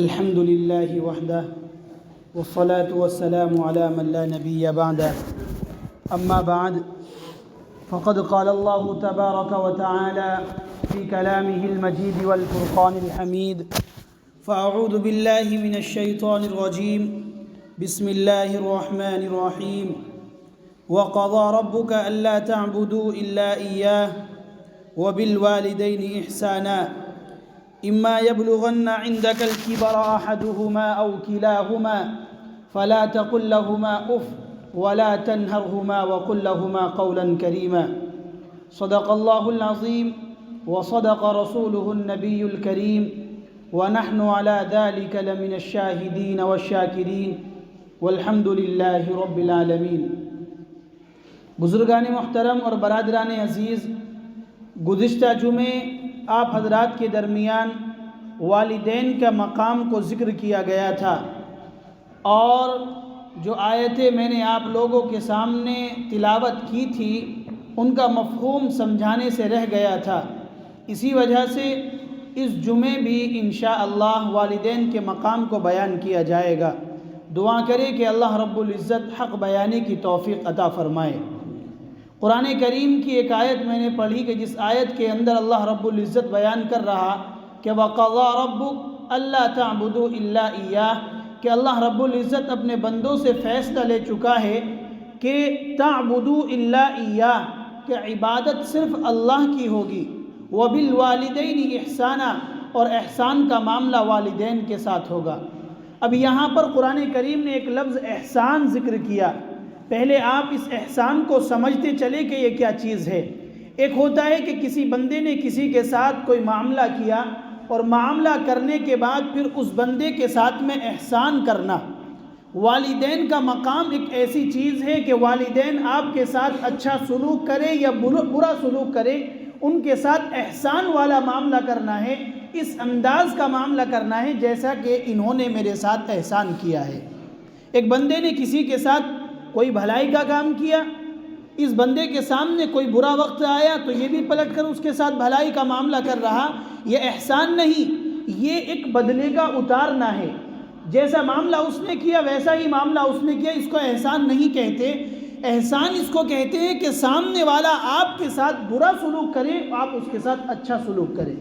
الحمد لله وحده والصلاة والسلام على من لا نبي بعده أما بعد فقد قال الله تبارك وتعالى في كلامه المجيد والفرقان الحميد فأعوذ بالله من الشيطان الرجيم بسم الله الرحمن الرحيم وقضى ربك ألا تعبدوا إلا إياه وبالوالدين إحسانا إما يبلغن عندك الكبر أحدهما أو كلاهما فلا تقل لهما أف ولا تنهرهما وقل لهما قولا كريما صدق الله العظيم وصدق رسوله النبي الكريم ونحن على ذلك لمن الشاهدين والشاكرين والحمد لله رب العالمین۔ بزرگان محترم اور برادران عزیز، گزشتہ جمعے آپ حضرات کے درمیان والدین کا مقام کو ذکر کیا گیا تھا، اور جو آیتیں میں نے آپ لوگوں کے سامنے تلاوت کی تھی ان کا مفہوم سمجھانے سے رہ گیا تھا۔ اسی وجہ سے اس جمعے بھی انشاءاللہ والدین کے مقام کو بیان کیا جائے گا۔ دعا کرے کہ اللہ رب العزت حق بیانی کی توفیق عطا فرمائے۔ قرآن کریم کی ایک آیت میں نے پڑھی کہ جس آیت کے اندر اللہ رب العزت بیان کر رہا کہ وَقَضَى رَبُّكَ أَلَّا تَعْبُدُوا إِلَّا إِيَّاهُ، کہ اللہ رب العزت اپنے بندوں سے فیصلہ لے چکا ہے کہ تَعْبُدُوا إِلَّا إِيَّاهُ، کہ عبادت صرف اللہ کی ہوگی، وَبِالْوَالِدَيْنِ إِحْسَانًا، اور احسان کا معاملہ والدین کے ساتھ ہوگا۔ اب یہاں پر قرآن کریم نے ایک لفظ احسان ذکر کیا۔ پہلے آپ اس احسان کو سمجھتے چلے کہ یہ کیا چیز ہے۔ ایک ہوتا ہے کہ کسی بندے نے کسی کے ساتھ کوئی معاملہ کیا، اور معاملہ کرنے کے بعد پھر اس بندے کے ساتھ میں احسان کرنا۔ والدین کا مقام ایک ایسی چیز ہے کہ والدین آپ کے ساتھ اچھا سلوک کرے یا برا سلوک کرے، ان کے ساتھ احسان والا معاملہ کرنا ہے، اس انداز کا معاملہ کرنا ہے جیسا کہ انہوں نے میرے ساتھ احسان کیا ہے۔ ایک بندے نے کسی کے ساتھ کوئی بھلائی کا کام کیا، اس بندے کے سامنے کوئی برا وقت آیا تو یہ بھی پلٹ کر اس کے ساتھ بھلائی کا معاملہ کر رہا، یہ احسان نہیں، یہ ایک بدلے کا اتارنا ہے۔ جیسا معاملہ اس نے کیا ویسا ہی معاملہ اس نے کیا، اس کو احسان نہیں کہتے۔ احسان اس کو کہتے ہیں کہ سامنے والا آپ کے ساتھ برا سلوک کرے، آپ اس کے ساتھ اچھا سلوک کریں۔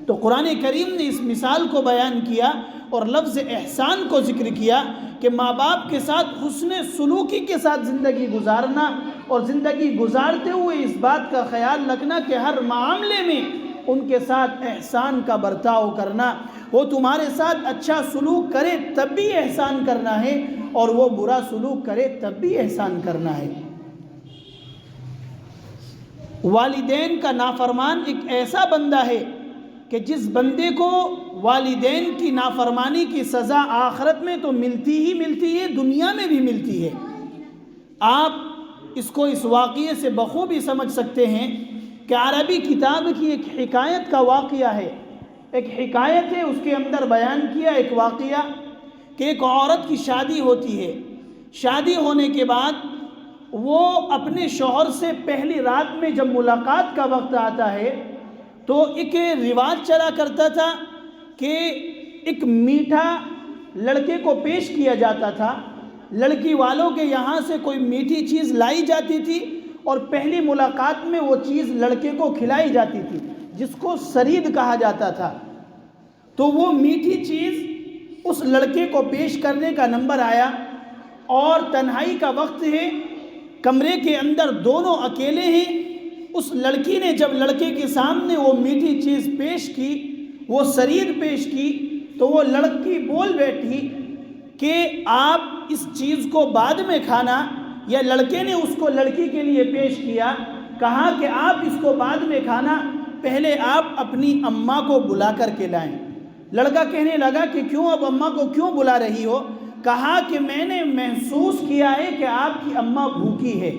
تو قرآن کریم نے اس مثال کو بیان کیا اور لفظ احسان کو ذکر کیا کہ ماں باپ کے ساتھ حسن سلوکی کے ساتھ زندگی گزارنا، اور زندگی گزارتے ہوئے اس بات کا خیال رکھنا کہ ہر معاملے میں ان کے ساتھ احسان کا برتاؤ کرنا۔ وہ تمہارے ساتھ اچھا سلوک کرے تب بھی احسان کرنا ہے، اور وہ برا سلوک کرے تب بھی احسان کرنا ہے۔ والدین کا نافرمان ایک ایسا بندہ ہے کہ جس بندے کو والدین کی نافرمانی کی سزا آخرت میں تو ملتی ہی ملتی ہے، دنیا میں بھی ملتی ہے۔ آپ اس کو اس واقعے سے بخوبی سمجھ سکتے ہیں کہ عربی کتاب کی ایک حکایت کا واقعہ ہے۔ ایک حکایت ہے، اس کے اندر بیان کیا ایک واقعہ کہ ایک عورت کی شادی ہوتی ہے۔ شادی ہونے کے بعد وہ اپنے شوہر سے پہلی رات میں جب ملاقات کا وقت آتا ہے تو ایک رواج چلا کرتا تھا کہ ایک میٹھا لڑکے کو پیش کیا جاتا تھا۔ لڑکی والوں کے یہاں سے کوئی میٹھی چیز لائی جاتی تھی، اور پہلی ملاقات میں وہ چیز لڑکے کو کھلائی جاتی تھی، جس کو سرید کہا جاتا تھا۔ تو وہ میٹھی چیز اس لڑکے کو پیش کرنے کا نمبر آیا، اور تنہائی کا وقت ہے، کمرے کے اندر دونوں اکیلے ہیں۔ اس لڑکی نے جب لڑکے کے سامنے وہ میٹھی چیز پیش کی، وہ سرید پیش کی، تو وہ لڑکی بول بیٹھی کہ آپ اس چیز کو بعد میں کھانا، یا لڑکے نے اس کو لڑکی کے لیے پیش کیا، کہا کہ آپ اس کو بعد میں کھانا، پہلے آپ اپنی اماں کو بلا کر کے لائیں۔ لڑکا کہنے لگا کہ کیوں، اب اماں کو کیوں بلا رہی ہو؟ کہا کہ میں نے محسوس کیا ہے کہ آپ کی اماں بھوکی ہے،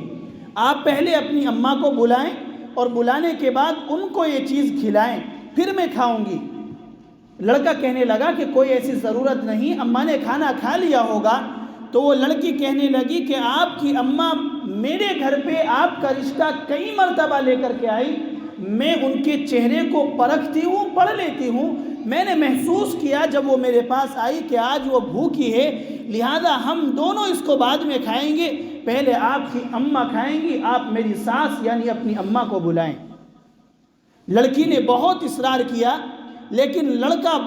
آپ پہلے اپنی اماں کو بلائیں، اور بلانے کے بعد ان کو یہ چیز کھلائیں، پھر میں کھاؤں گی۔ لڑکا کہنے لگا کہ کوئی ایسی ضرورت نہیں، اماں نے کھانا کھا لیا ہوگا۔ تو وہ لڑکی کہنے لگی کہ آپ کی اماں میرے گھر پہ آپ کا رشتہ کئی مرتبہ لے کر کے آئی، میں ان کے چہرے کو پرکھتی ہوں، پڑھ لیتی ہوں میں نے محسوس کیا جب وہ میرے پاس آئی کہ آج وہ بھوکی ہے، لہذا ہم دونوں اس کو بعد میں کھائیں گے، پہلے آپ کی اماں کھائیں گی، آپ میری ساس یعنی اپنی اماں کو بلائیں۔ لڑکی نے بہت اصرار کیا لیکن لڑکا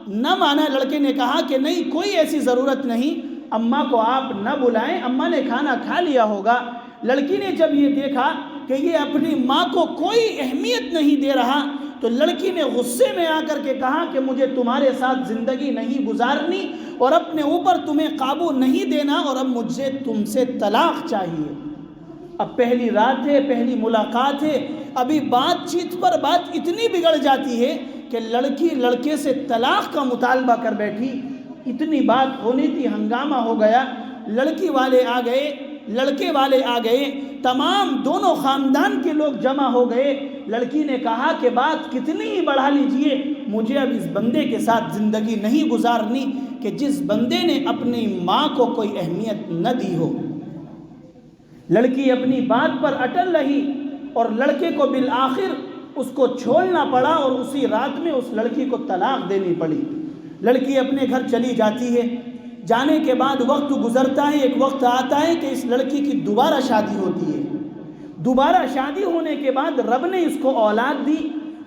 نہ مانا۔ لڑکے نے کہا کہ نہیں، کوئی ایسی ضرورت نہیں، اماں کو آپ نہ بلائیں، اماں نے کھانا کھا لیا ہوگا۔ لڑکی نے جب یہ دیکھا کہ یہ اپنی ماں کو کوئی اہمیت نہیں دے رہا تو لڑکی نے غصے میں آ کر کے کہا کہ مجھے تمہارے ساتھ زندگی نہیں گزارنی اور اپنے اوپر تمہیں قابو نہیں دینا، اور اب مجھے تم سے طلاق چاہیے۔ اب پہلی رات ہے، پہلی ملاقات ہے، ابھی بات چیت پر بات اتنی بگڑ جاتی ہے کہ لڑکی لڑکے سے طلاق کا مطالبہ کر بیٹھی۔ اتنی بات ہونی تھی، ہنگامہ ہو گیا، لڑکی والے آ گئے، لڑکے والے آ گئے، تمام دونوں خاندان کے لوگ جمع ہو گئے۔ لڑکی نے کہا کہ بات کتنی ہی بڑھا لیجئے، مجھے اب اس بندے کے ساتھ زندگی نہیں گزارنی کہ جس بندے نے اپنی ماں کو کوئی اہمیت نہ دی ہو۔ لڑکی اپنی بات پر اٹل رہی اور لڑکے کو بالآخر اس کو چھوڑنا پڑا اور اسی رات میں اس لڑکی کو طلاق دینی پڑی۔ لڑکی اپنے گھر چلی جاتی ہے، جانے کے بعد وقت گزرتا ہے، ایک وقت آتا ہے کہ اس لڑکی کی دوبارہ شادی ہوتی ہے۔ دوبارہ شادی ہونے کے بعد رب نے اس کو اولاد دی،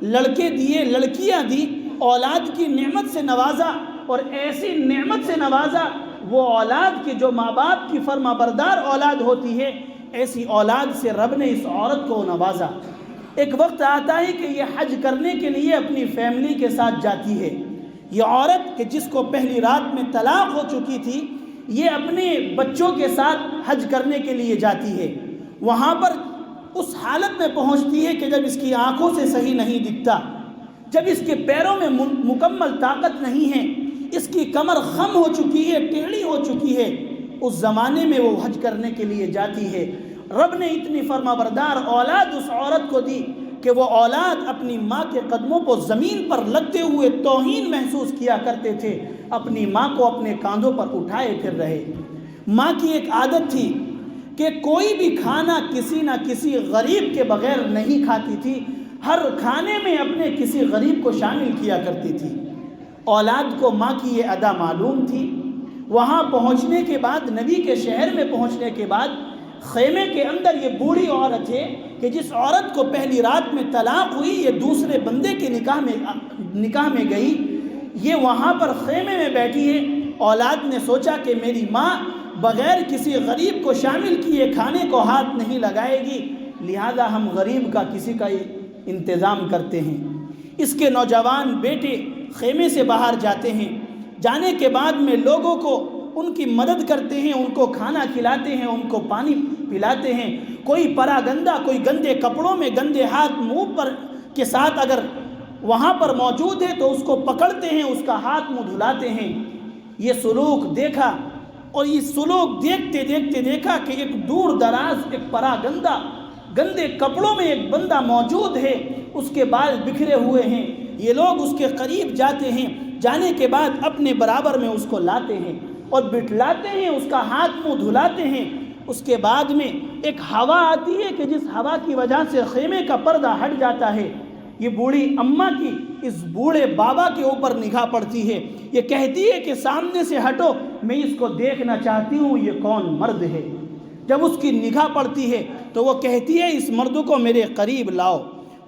لڑکے دیے، لڑکیاں دی، اولاد کی نعمت سے نوازا، اور ایسی نعمت سے نوازا وہ اولاد کی جو ماں باپ کی فرما بردار اولاد ہوتی ہے، ایسی اولاد سے رب نے اس عورت کو نوازا۔ ایک وقت آتا ہے کہ یہ حج کرنے کے لیے اپنی فیملی کے ساتھ جاتی ہے۔ یہ عورت کہ جس کو پہلی رات میں طلاق ہو چکی تھی، یہ اپنے بچوں کے ساتھ حج کرنے کے لیے جاتی ہے۔ وہاں پر اس حالت میں پہنچتی ہے کہ جب اس کی آنکھوں سے صحیح نہیں دکھتا، جب اس کے پیروں میں مکمل طاقت نہیں ہے، اس کی کمر خم ہو چکی ہے، ٹیڑھی ہو چکی ہے، اس زمانے میں وہ حج کرنے کے لیے جاتی ہے۔ رب نے اتنی فرما بردار اولاد اس عورت کو دی کہ وہ اولاد اپنی ماں کے قدموں کو زمین پر لگتے ہوئے توہین محسوس کیا کرتے تھے، اپنی ماں کو اپنے کاندھوں پر اٹھائے پھر رہے۔ ماں کی ایک عادت تھی کہ کوئی بھی کھانا کسی نہ کسی غریب کے بغیر نہیں کھاتی تھی، ہر کھانے میں اپنے کسی غریب کو شامل کیا کرتی تھی۔ اولاد کو ماں کی یہ ادا معلوم تھی۔ وہاں پہنچنے کے بعد، نبی کے شہر میں پہنچنے کے بعد، خیمے کے اندر یہ بوڑھی عورت ہے کہ جس عورت کو پہلی رات میں طلاق ہوئی، یہ دوسرے بندے کے نکاح میں گئی، یہ وہاں پر خیمے میں بیٹھی ہے۔ اولاد نے سوچا کہ میری ماں بغیر کسی غریب کو شامل کیے کھانے کو ہاتھ نہیں لگائے گی، لہذا ہم غریب کا کسی کا انتظام کرتے ہیں۔ اس کے نوجوان بیٹے خیمے سے باہر جاتے ہیں، جانے کے بعد میں لوگوں کو ان کی مدد کرتے ہیں، ان کو کھانا کھلاتے ہیں، ان کو پانی پلاتے ہیں۔ کوئی پرا گندہ، کوئی گندے کپڑوں میں، گندے ہاتھ منہ پر کے ساتھ اگر وہاں پر موجود ہے تو اس کو پکڑتے ہیں، اس کا ہاتھ منہ دھلاتے ہیں۔ یہ سلوک دیکھا، اور یہ سلوک دیکھتے دیکھتے دیکھا کہ ایک دور دراز ایک پرا گندہ گندے کپڑوں میں ایک بندہ موجود ہے، اس کے بال بکھرے ہوئے ہیں۔ یہ لوگ اس کے قریب جاتے ہیں، جانے کے بعد اپنے برابر میں اس کو لاتے ہیں اور بٹھلاتے ہیں، اس کا ہاتھ منہ دھلاتے ہیں۔ اس کے بعد میں ایک ہوا آتی ہے کہ جس ہوا کی وجہ سے خیمے کا پردہ ہٹ جاتا ہے۔ یہ بوڑھی اماں کی اس بوڑھے بابا کے اوپر نگاہ پڑتی ہے، یہ کہتی ہے کہ سامنے سے ہٹو، میں اس کو دیکھنا چاہتی ہوں، یہ کون مرد ہے۔ جب اس کی نگاہ پڑتی ہے تو وہ کہتی ہے اس مرد کو میرے قریب لاؤ۔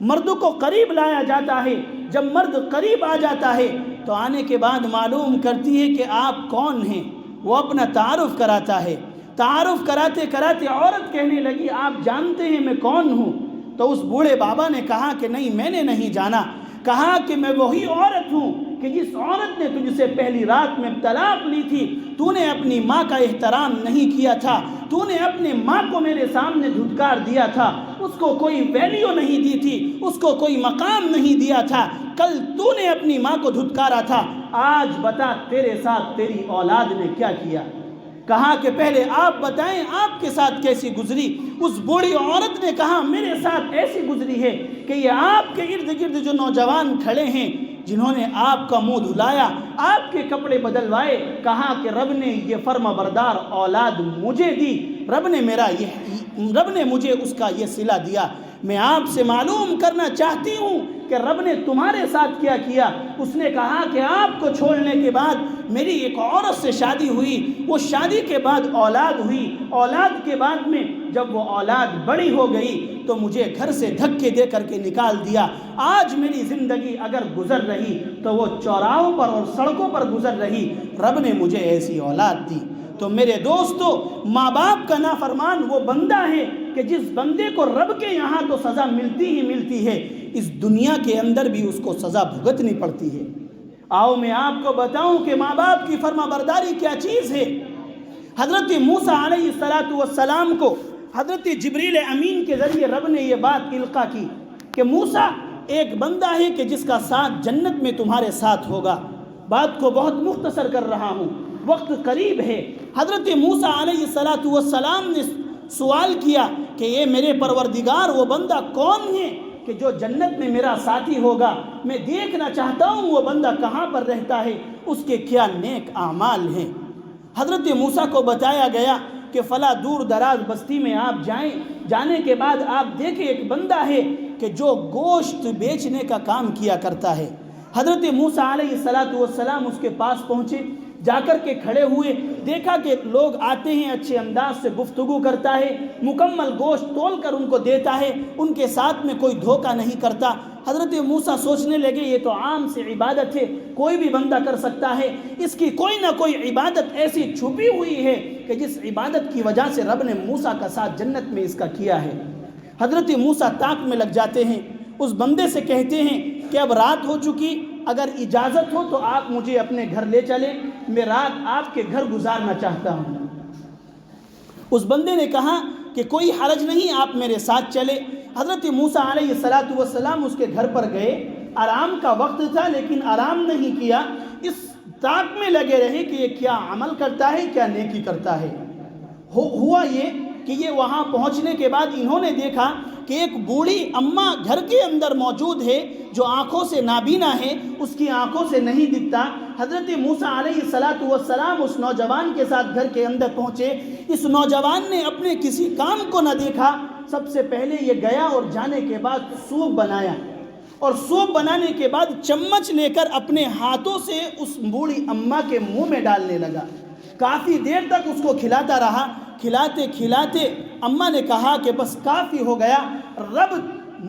مرد کو قریب لایا جاتا ہے۔ جب مرد قریب آ جاتا ہے تو آنے کے بعد معلوم کرتی ہے کہ آپ کون ہیں، وہ اپنا تعارف کراتا ہے۔ تعارف کراتے کراتے عورت کہنے لگی آپ جانتے ہیں میں کون ہوں؟ تو اس بوڑھے بابا نے کہا کہ نہیں، میں نے نہیں جانا۔ کہا کہ میں وہی عورت ہوں کہ جس عورت نے تجھ سے پہلی رات میں طلاق لی تھی۔ تو نے اپنی ماں کا احترام نہیں کیا تھا، تو نے اپنے ماں کو میرے سامنے دھتکار دیا تھا، اس کو کوئی ویلیو نہیں دی تھی، اس کو کوئی مقام نہیں دیا تھا۔ کل تو نے اپنی ماں کو دھتکارا تھا، آج بتا تیرے ساتھ تیری اولاد نے کیا کیا۔ کہا کہ پہلے آپ بتائیں آپ کے ساتھ کیسی گزری۔ اس بوڑھی عورت نے کہا میرے ساتھ ایسی گزری ہے کہ یہ آپ کے ارد گرد جو نوجوان کھڑے ہیں جنہوں نے آپ کا منہ دھلایا، آپ کے کپڑے بدلوائے، کہا کہ رب نے یہ فرما بردار اولاد مجھے دی، رب نے مجھے اس کا یہ صلہ دیا۔ میں آپ سے معلوم کرنا چاہتی ہوں کہ رب نے تمہارے ساتھ کیا کیا۔ اس نے کہا کہ آپ کو چھوڑنے کے بعد میری ایک عورت سے شادی ہوئی، وہ شادی کے بعد اولاد ہوئی، اولاد کے بعد میں جب وہ اولاد بڑی ہو گئی تو مجھے گھر سے دھکے دے کر کے نکال دیا۔ آج میری زندگی اگر گزر رہی تو وہ چوراہوں پر اور سڑکوں پر گزر رہی، رب نے مجھے ایسی اولاد دی۔ تو میرے دوستو، ماں باپ کا نافرمان وہ بندہ ہے کہ جس بندے کو رب کے یہاں تو سزا ملتی ہی ملتی ہے، اس دنیا کے اندر بھی اس کو سزا بھگتنی پڑتی ہے۔ آؤ میں آپ کو بتاؤں کہ ماں باپ کی فرما برداری کیا چیز ہے۔ حضرت موسیٰ علیہ السلام کو حضرت جبریل امین کے ذریعے رب نے یہ بات القا کی کہ موسیٰ ایک بندہ ہے کہ جس کا ساتھ جنت میں تمہارے ساتھ ہوگا۔ بات کو بہت مختصر کر رہا ہوں، وقت قریب ہے۔ حضرت موسیٰ علیہ السلام نے سوال کیا کہ یہ میرے پروردگار وہ بندہ کون ہے کہ جو جنت میں میرا ساتھی ہوگا؟ میں دیکھنا چاہتا ہوں وہ بندہ کہاں پر رہتا ہے، اس کے کیا نیک اعمال ہیں۔ حضرت موسیٰ کو بتایا گیا کہ فلاں دور دراز بستی میں آپ جائیں، جانے کے بعد آپ دیکھیں ایک بندہ ہے کہ جو گوشت بیچنے کا کام کیا کرتا ہے۔ حضرت موسیٰ علیہ السلام اس کے پاس پہنچے، جا کر کے کھڑے ہوئے، دیکھا کہ لوگ آتے ہیں، اچھے انداز سے گفتگو کرتا ہے، مکمل گوشت تول کر ان کو دیتا ہے، ان کے ساتھ میں کوئی دھوکہ نہیں کرتا۔ حضرت موسیٰ سوچنے لگے یہ تو عام سی عبادت ہے، کوئی بھی بندہ کر سکتا ہے، اس کی کوئی نہ کوئی عبادت ایسی چھپی ہوئی ہے کہ جس عبادت کی وجہ سے رب نے موسیٰ کا ساتھ جنت میں اس کا کیا ہے۔ حضرت موسیٰ طاق میں لگ جاتے ہیں، اس بندے سے کہتے ہیں کہ اب رات ہو چکی، اگر اجازت ہو تو آپ مجھے اپنے گھر لے چلیں، میں رات آپ کے گھر گزارنا چاہتا ہوں۔ اس بندے نے کہا کہ کوئی حرج نہیں، آپ میرے ساتھ چلے۔ حضرت موسیٰ علیہ السلام اس کے گھر پر گئے، آرام کا وقت تھا لیکن آرام نہیں کیا، اس طاق میں لگے رہے کہ یہ کیا عمل کرتا ہے، کیا نیکی کرتا ہے۔ ہوا یہ کہ یہ وہاں پہنچنے کے بعد انہوں نے دیکھا کہ ایک بوڑھی اماں گھر کے اندر موجود ہے جو آنکھوں سے نابینا ہے، اس کی آنکھوں سے نہیں دکھتا۔ حضرت موسیٰ علیہ السلام اس نوجوان کے ساتھ گھر کے اندر پہنچے۔ اس نوجوان نے اپنے کسی کام کو نہ دیکھا، سب سے پہلے یہ گیا اور جانے کے بعد سوپ بنایا، اور سوپ بنانے کے بعد چمچ لے کر اپنے ہاتھوں سے اس بوڑھی اماں کے منہ میں ڈالنے لگا۔ کافی دیر تک اس کو کھلاتا رہا، کھلاتے کھلاتے اماں نے کہا کہ بس کافی ہو گیا، رب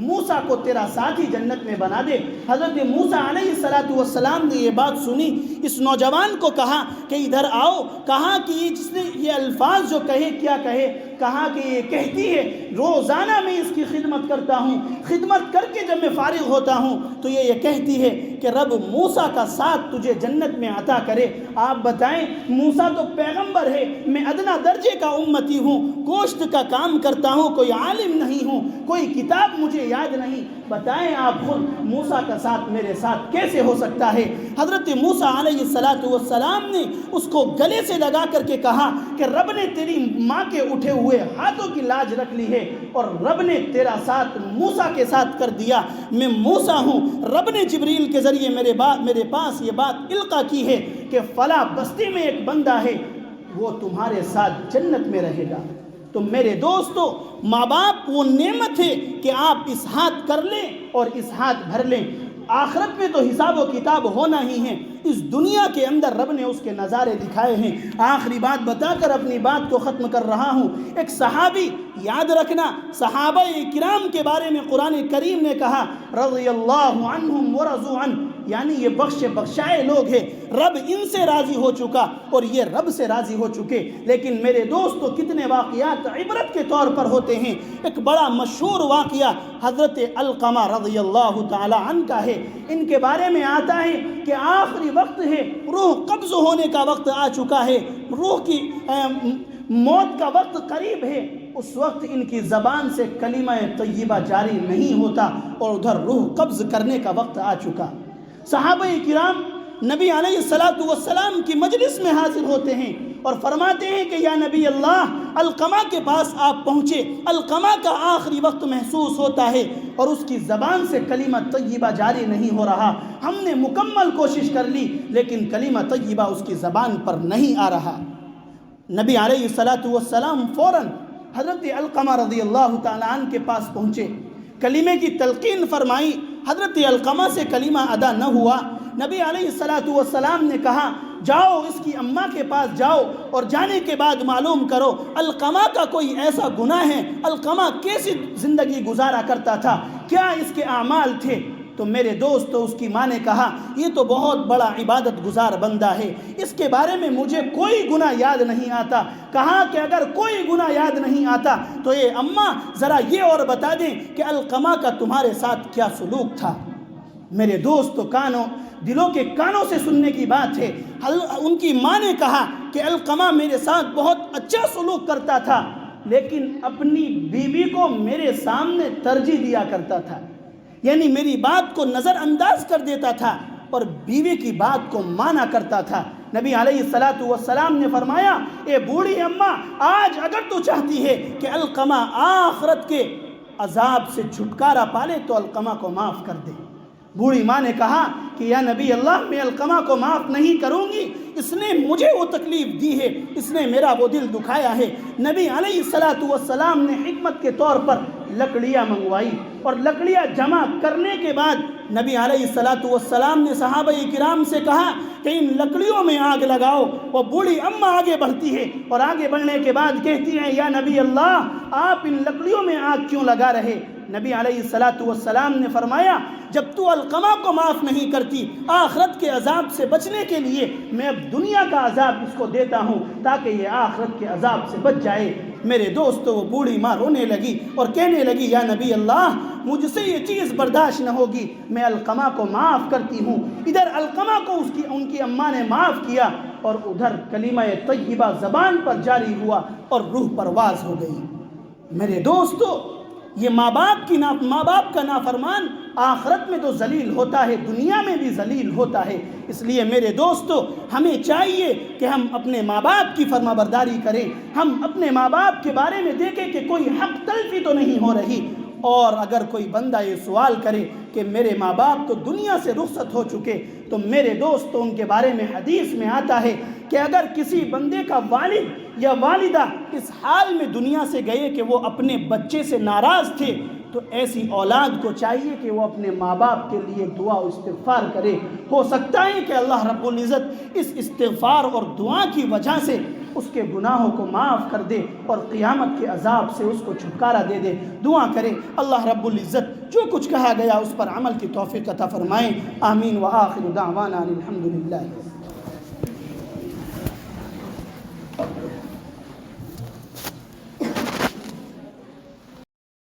موسیٰ کو تیرا ساتھی جنت میں بنا دے۔ حضرت موسیٰ علیہ السلام نے یہ بات سنی، اس نوجوان کو کہا کہ ادھر آؤ، کہا کہ جس نے یہ الفاظ جو کہے کیا کہے، کہا کہ یہ کہتی ہے روزانہ میں اس کی خدمت کرتا ہوں، خدمت کر کے جب میں فارغ ہوتا ہوں تو یہ کہتی ہے کہ رب موسیٰ کا ساتھ تجھے جنت میں عطا کرے۔ آپ بتائیں، موسیٰ تو پیغمبر ہے، میں ادنا درجے کا امتی ہوں، گوشت کا کام کرتا ہوں، کوئی عالم نہیں ہوں، کوئی کتاب مجھے یاد نہیں، بتائیں آپ خود موسیٰ کا ساتھ میرے ساتھ کیسے ہو سکتا ہے؟ حضرت موسیٰ علیہ السلام نے اس کو گلے سے لگا کر کے کہا کہ رب نے تیری ماں کے اٹھے ہوئے ہاتھوں کی لاج رکھ لی ہے، اور رب نے تیرا ساتھ موسیٰ کے ساتھ کر دیا، میں موسیٰ ہوں، رب نے جبریل کے ذریعے میرے پاس یہ بات القا کی ہے کہ فلاں بستی میں ایک بندہ ہے، وہ تمہارے ساتھ جنت میں رہے گا۔ تو میرے دوستو، ماں باپ وہ نعمت ہے کہ آپ اس ہاتھ کر لیں اور اس ہاتھ بھر لیں، آخرت میں تو حساب و کتاب ہونا ہی ہے، اس دنیا کے اندر رب نے اس کے نظارے دکھائے ہیں۔ آخری بات بتا کر اپنی بات کو ختم کر رہا ہوں۔ ایک صحابی، یاد رکھنا صحابہ کرام کے بارے میں قرآن کریم نے کہا رضی اللہ عنہم ورضوا عنہ، یعنی یہ بخشائے لوگ ہیں، رب ان سے راضی ہو چکا اور یہ رب سے راضی ہو چکے۔ لیکن میرے دوستو، کتنے واقعات عبرت کے طور پر ہوتے ہیں۔ ایک بڑا مشہور واقعہ حضرت علقمہ رضی اللہ تعالی عنہ کا ہے۔ ان کے بارے میں آتا ہے کہ آخری وقت ہے، روح قبض ہونے کا وقت آ چکا ہے، روح کی موت کا وقت قریب ہے، اس وقت ان کی زبان سے کلمہ طیبہ جاری نہیں ہوتا اور ادھر روح قبض کرنے کا وقت آ چکا۔ صحابہ کرام نبی علیہ السلام کی مجلس میں حاضر ہوتے ہیں اور فرماتے ہیں کہ یا نبی اللہ، علقمہ کے پاس آپ پہنچے، علقمہ کا آخری وقت محسوس ہوتا ہے اور اس کی زبان سے کلمہ طیبہ جاری نہیں ہو رہا، ہم نے مکمل کوشش کر لی لیکن کلمہ طیبہ اس کی زبان پر نہیں آ رہا۔ نبی علیہ السلام فوراً حضرت علقمہ رضی اللہ تعالیٰ عنہ کے پاس پہنچے، کلمے کی تلقین فرمائی، حضرت علقمہ سے کلمہ ادا نہ ہوا، نبی علیہ السلام نے کہا جاؤ اس کی اماں کے پاس جاؤ اور جانے کے بعد معلوم کرو علقمہ کا کوئی ایسا گناہ ہے، علقمہ کیسی زندگی گزارا کرتا تھا، کیا اس کے اعمال تھے۔ تو میرے دوستو اس کی ماں نے کہا یہ تو بہت بڑا عبادت گزار بندہ ہے، اس کے بارے میں مجھے کوئی گناہ یاد نہیں آتا۔ کہا کہ اگر کوئی گناہ یاد نہیں آتا تو اے اماں ذرا یہ اور بتا دیں کہ علقمہ کا تمہارے ساتھ کیا سلوک تھا۔ میرے دوستو دلوں کے کانوں سے سننے کی بات ہے، ان کی ماں نے کہا کہ علقمہ میرے ساتھ بہت اچھا سلوک کرتا تھا، لیکن اپنی بیوی کو میرے سامنے ترجیح دیا کرتا تھا، یعنی میری بات کو نظر انداز کر دیتا تھا اور بیوی کی بات کو مانا کرتا تھا۔ نبی علیہ السلام نے فرمایا اے بوڑھی اماں، آج اگر تو چاہتی ہے کہ علقمہ آخرت کے عذاب سے چھٹکارا پالے تو علقمہ کو معاف کر دے۔ بوڑھی ماں نے کہا کہ یا نبی اللہ میں علقمہ کو معاف نہیں کروں گی، اس نے مجھے وہ تکلیف دی ہے، اس نے میرا وہ دل دکھایا ہے۔ نبی علیہ السلام نے حکمت کے طور پر لکڑیاں منگوائی اور لکڑیاں جمع کرنے کے بعد نبی علیہ السلام نے صحابہ کرام سے کہا کہ ان لکڑیوں میں آگ لگاؤ۔ وہ بوڑھی اماں آگے بڑھتی ہے اور آگے بڑھنے کے بعد کہتی ہیں یا نبی اللہ آپ ان لکڑیوں میں آگ کیوں لگا رہے؟ نبی علیہ السلام نے فرمایا جب تو علقمہ کو معاف نہیں کرتی آخرت کے عذاب سے بچنے کے لیے میں اب دنیا کا عذاب اس کو دیتا ہوں تاکہ یہ آخرت کے عذاب سے بچ جائے۔ میرے دوستو وہ بوڑھی ماں رونے لگی اور کہنے لگی یا نبی اللہ مجھ سے یہ چیز برداشت نہ ہوگی، میں علقمہ کو معاف کرتی ہوں۔ ادھر علقمہ کو ان کی اماں نے معاف کیا اور ادھر کلمہ طیبہ زبان پر جاری ہوا اور روح پرواز ہو گئی۔ میرے دوستو یہ ماں باپ کا نافرمان آخرت میں تو ذلیل ہوتا ہے، دنیا میں بھی ذلیل ہوتا ہے۔ اس لیے میرے دوستو ہمیں چاہیے کہ ہم اپنے ماں باپ کی فرما برداری کریں، ہم اپنے ماں باپ کے بارے میں دیکھیں کہ کوئی حق تلفی تو نہیں ہو رہی۔ اور اگر کوئی بندہ یہ سوال کرے کہ میرے ماں باپ تو دنیا سے رخصت ہو چکے، تو میرے دوستو ان کے بارے میں حدیث میں آتا ہے کہ اگر کسی بندے کا والد یا والدہ اس حال میں دنیا سے گئے کہ وہ اپنے بچے سے ناراض تھے، تو ایسی اولاد کو چاہیے کہ وہ اپنے ماں باپ کے لیے دعا و استغفار کرے۔ ہو سکتا ہے کہ اللہ رب العزت اس استغفار اور دعا کی وجہ سے اس کے گناہوں کو معاف کر دے اور قیامت کے عذاب سے اس کو چھٹکارا دے دے۔ دعا کرے اللہ رب العزت جو کچھ کہا گیا اس پر عمل کی توفیق عطا فرمائے۔ آمین وآخر دعوانا الحمدللہ۔